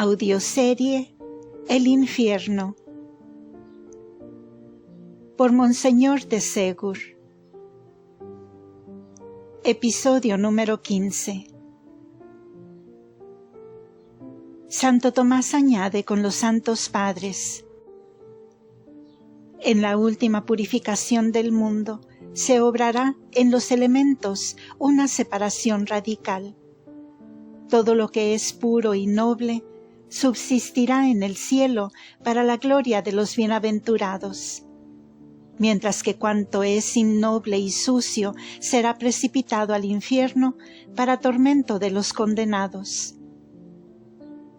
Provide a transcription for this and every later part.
Audioserie El infierno, por Monseñor de Ségur. Episodio número 15. Santo Tomás añade con los santos padres: en la última purificación del mundo se obrará en los elementos una separación radical. Todo lo que es puro y noble subsistirá en el cielo para la gloria de los bienaventurados, mientras que cuanto es innoble y sucio será precipitado al infierno para tormento de los condenados.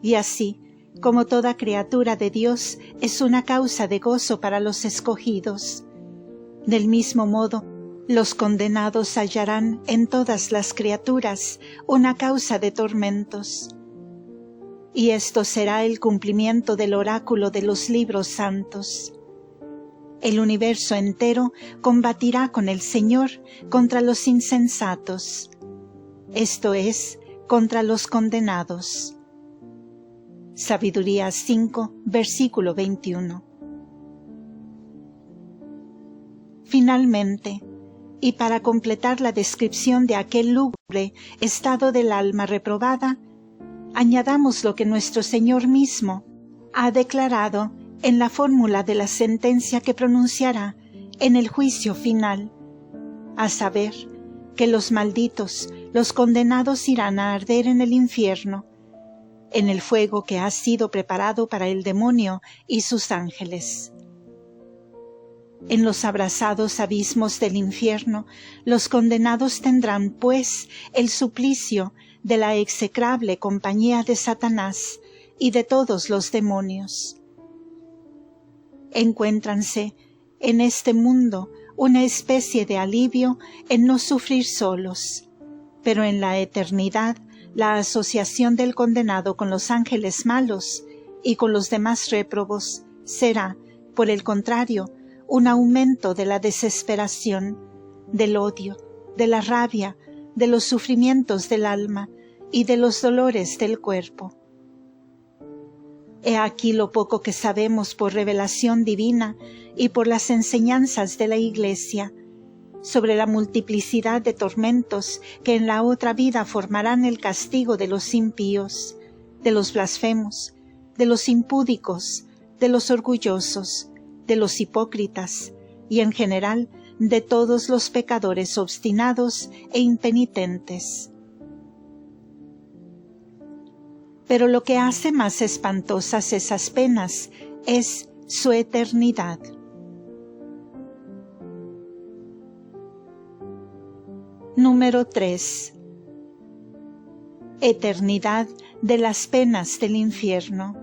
Y así, como toda criatura de Dios es una causa de gozo para los escogidos, del mismo modo, los condenados hallarán en todas las criaturas una causa de tormentos. Y esto será el cumplimiento del oráculo de los libros santos. El universo entero combatirá con el Señor contra los insensatos, esto es, contra los condenados. Sabiduría 5, versículo 21. Finalmente, y para completar la descripción de aquel lúgubre estado del alma reprobada, añadamos lo que nuestro Señor mismo ha declarado en la fórmula de la sentencia que pronunciará en el juicio final, a saber, que los malditos, los condenados irán a arder en el infierno, en el fuego que ha sido preparado para el demonio y sus ángeles. En los abrasados abismos del infierno, los condenados tendrán, pues, el suplicio de la execrable compañía de Satanás y de todos los demonios. Encuéntranse en este mundo una especie de alivio en no sufrir solos, pero en la eternidad la asociación del condenado con los ángeles malos y con los demás réprobos será, por el contrario, un aumento de la desesperación, del odio, de la rabia, de los sufrimientos del alma y de los dolores del cuerpo. He aquí lo poco que sabemos por revelación divina y por las enseñanzas de la Iglesia sobre la multiplicidad de tormentos que en la otra vida formarán el castigo de los impíos, de los blasfemos, de los impúdicos, de los orgullosos, de los hipócritas y en general de todos los pecadores obstinados e impenitentes. Pero lo que hace más espantosas esas penas es su eternidad. Número 3. Eternidad de las penas del infierno.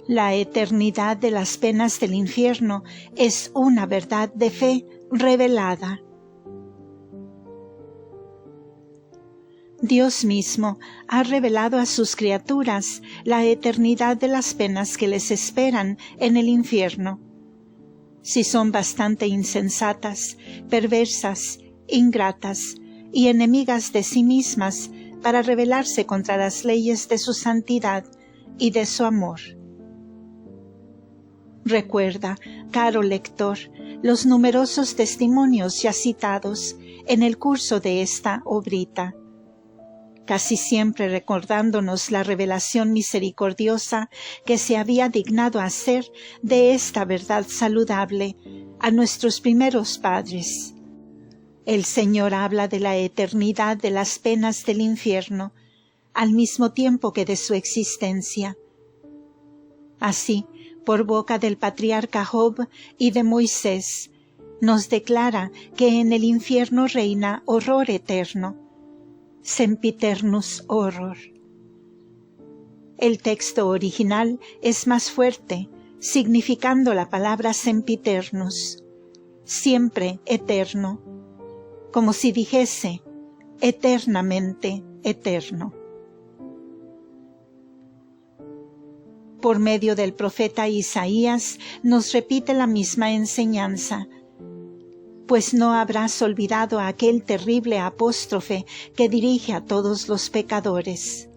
La eternidad de las penas del infierno es una verdad de fe revelada. Dios mismo ha revelado a sus criaturas la eternidad de las penas que les esperan en el infierno. Si son bastante insensatas, perversas, ingratas y enemigas de sí mismas para rebelarse contra las leyes de su santidad y de su amor. Recuerda, caro lector, los numerosos testimonios ya citados en el curso de esta obrita, casi siempre recordándonos la revelación misericordiosa que se había dignado hacer de esta verdad saludable a nuestros primeros padres. El Señor habla de la eternidad de las penas del infierno, al mismo tiempo que de su existencia. Así, por boca del patriarca Job y de Moisés, nos declara que en el infierno reina horror eterno, sempiternus horror. El texto original es más fuerte, significando la palabra sempiternus, siempre eterno, como si dijese eternamente eterno. Por medio del profeta Isaías nos repite la misma enseñanza, pues no habrás olvidado a aquel terrible apóstrofe que dirige a todos los pecadores.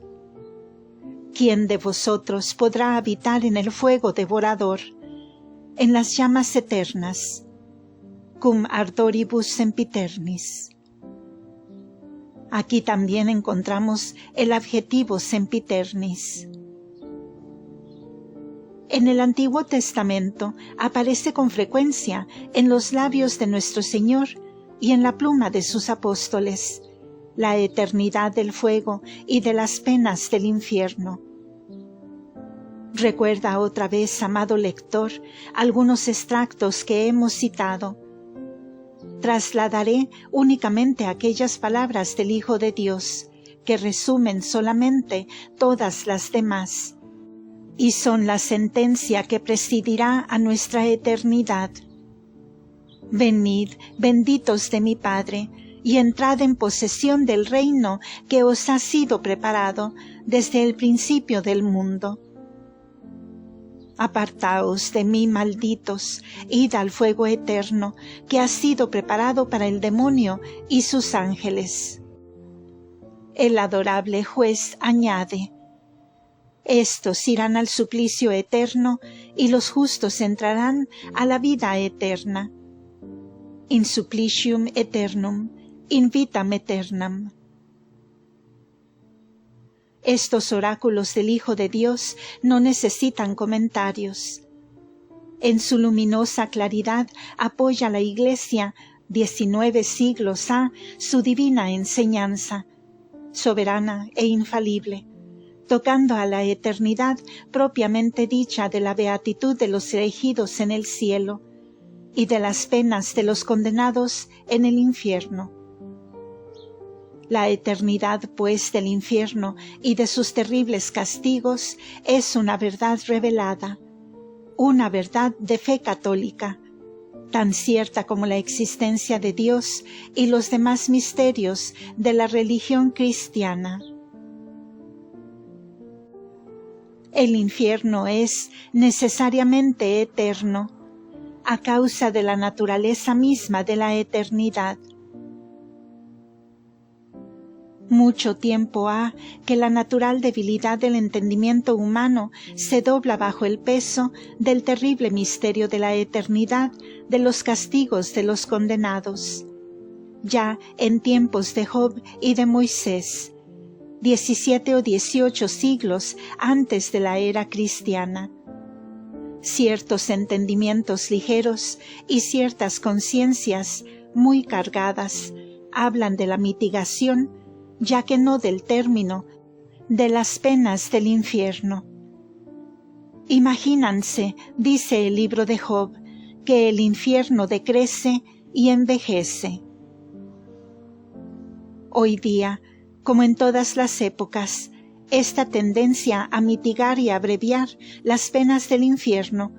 ¿Quién de vosotros podrá habitar en el fuego devorador, en las llamas eternas? Cum ardoribus sempiternis. Aquí también encontramos el adjetivo sempiternis. En el Antiguo Testamento aparece con frecuencia en los labios de nuestro Señor y en la pluma de sus apóstoles, la eternidad del fuego y de las penas del infierno. Recuerda otra vez, amado lector, algunos extractos que hemos citado. Trasladaré únicamente aquellas palabras del Hijo de Dios, que resumen solamente todas las demás, y son la sentencia que presidirá a nuestra eternidad. Venid, benditos de mi Padre, y entrad en posesión del reino que os ha sido preparado desde el principio del mundo. Apartaos de mí, malditos, id al fuego eterno, que ha sido preparado para el demonio y sus ángeles. El adorable juez añade: estos irán al suplicio eterno, y los justos entrarán a la vida eterna. In supplicium eternum, in vitam aeternam. Estos oráculos del Hijo de Dios no necesitan comentarios. En su luminosa claridad apoya la Iglesia 19 siglos ha su divina enseñanza, soberana e infalible, tocando a la eternidad propiamente dicha de la beatitud de los elegidos en el cielo y de las penas de los condenados en el infierno. La eternidad, pues, del infierno y de sus terribles castigos es una verdad revelada, una verdad de fe católica, tan cierta como la existencia de Dios y los demás misterios de la religión cristiana. El infierno es necesariamente eterno, a causa de la naturaleza misma de la eternidad. Mucho tiempo ha que la natural debilidad del entendimiento humano se dobla bajo el peso del terrible misterio de la eternidad de los castigos de los condenados. Ya en tiempos de Job y de Moisés, 17 o 18 siglos antes de la era cristiana, ciertos entendimientos ligeros y ciertas conciencias muy cargadas hablan de la mitigación, ya que no del término, de las penas del infierno. Imagínanse, dice el libro de Job, que el infierno decrece y envejece. Hoy día, como en todas las épocas, esta tendencia a mitigar y abreviar las penas del infierno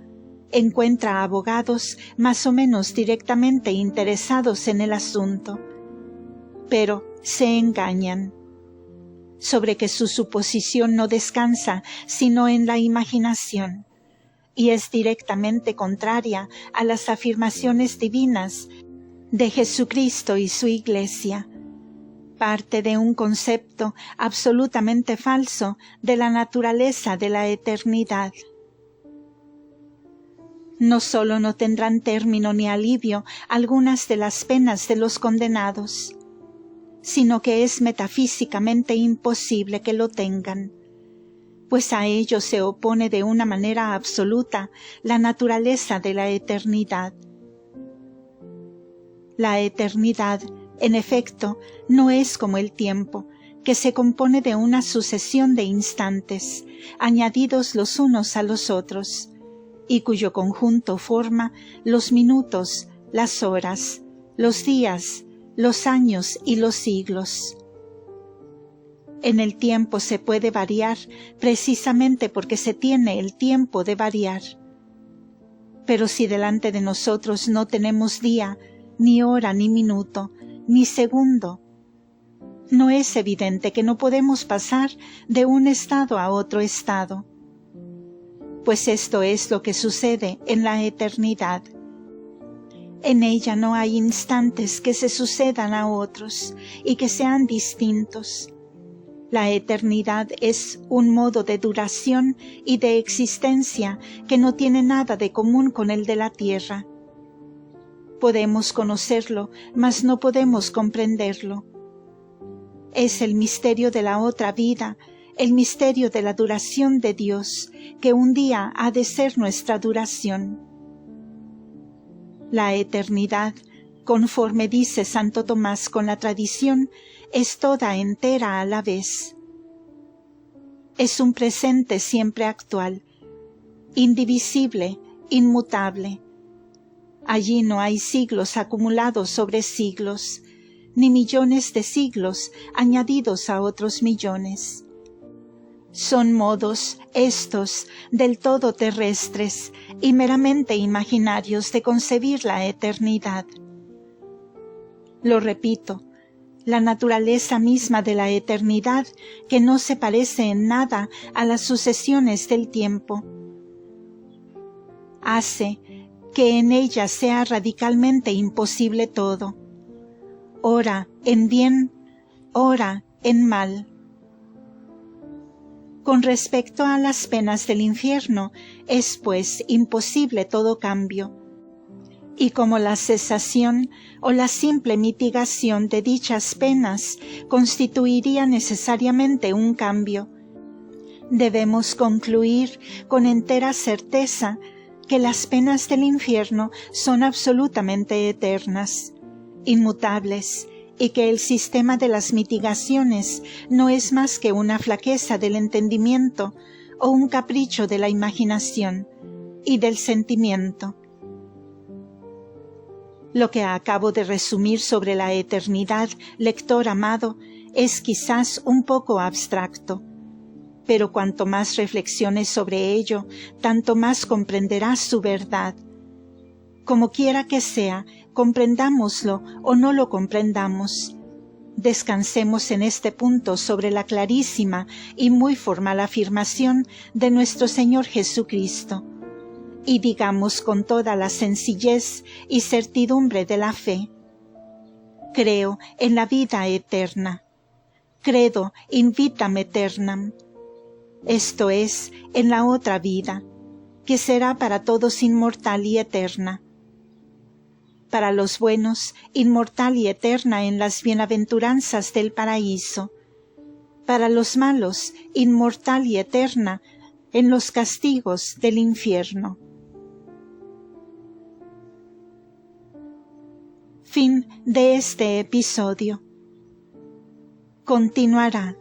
encuentra abogados más o menos directamente interesados en el asunto, pero se engañan, sobre que su suposición no descansa sino en la imaginación, y es directamente contraria a las afirmaciones divinas de Jesucristo y su Iglesia. Parte de un concepto absolutamente falso de la naturaleza de la eternidad. No solo no tendrán término ni alivio algunas de las penas de los condenados, sino que es metafísicamente imposible que lo tengan, pues a ello se opone de una manera absoluta la naturaleza de la eternidad. La eternidad, en efecto, no es como el tiempo, que se compone de una sucesión de instantes, añadidos los unos a los otros, y cuyo conjunto forma los minutos, las horas, los días, los años y los siglos. En el tiempo se puede variar precisamente porque se tiene el tiempo de variar. Pero si delante de nosotros no tenemos día, ni hora, ni minuto, ni segundo, ¿no es evidente que no podemos pasar de un estado a otro estado? Pues esto es lo que sucede en la eternidad. En ella no hay instantes que se sucedan a otros y que sean distintos. La eternidad es un modo de duración y de existencia que no tiene nada de común con el de la tierra. Podemos conocerlo, mas no podemos comprenderlo. Es el misterio de la otra vida, el misterio de la duración de Dios, que un día ha de ser nuestra duración. La eternidad, conforme dice Santo Tomás con la tradición, es toda entera a la vez. Es un presente siempre actual, indivisible, inmutable. Allí no hay siglos acumulados sobre siglos, ni millones de siglos añadidos a otros millones. Son modos estos del todo terrestres y meramente imaginarios de concebir la eternidad. Lo repito, la naturaleza misma de la eternidad, que no se parece en nada a las sucesiones del tiempo, hace que en ella sea radicalmente imposible todo, ora en bien, ora en mal. Con respecto a las penas del infierno, es pues imposible todo cambio. Y como la cesación o la simple mitigación de dichas penas constituiría necesariamente un cambio, debemos concluir con entera certeza que las penas del infierno son absolutamente eternas, inmutables, y que el sistema de las mitigaciones no es más que una flaqueza del entendimiento o un capricho de la imaginación y del sentimiento. Lo que acabo de resumir sobre la eternidad, lector amado, es quizás un poco abstracto, pero cuanto más reflexiones sobre ello, tanto más comprenderás su verdad. Como quiera que sea, comprendámoslo o no lo comprendamos, descansemos en este punto sobre la clarísima y muy formal afirmación de nuestro Señor Jesucristo, y digamos con toda la sencillez y certidumbre de la fe: creo en la vida eterna, credo in vitam aeternam, esto es, en la otra vida, que será para todos inmortal y eterna. Para los buenos, inmortal y eterna en las bienaventuranzas del paraíso. Para los malos, inmortal y eterna en los castigos del infierno. Fin de este episodio. Continuará.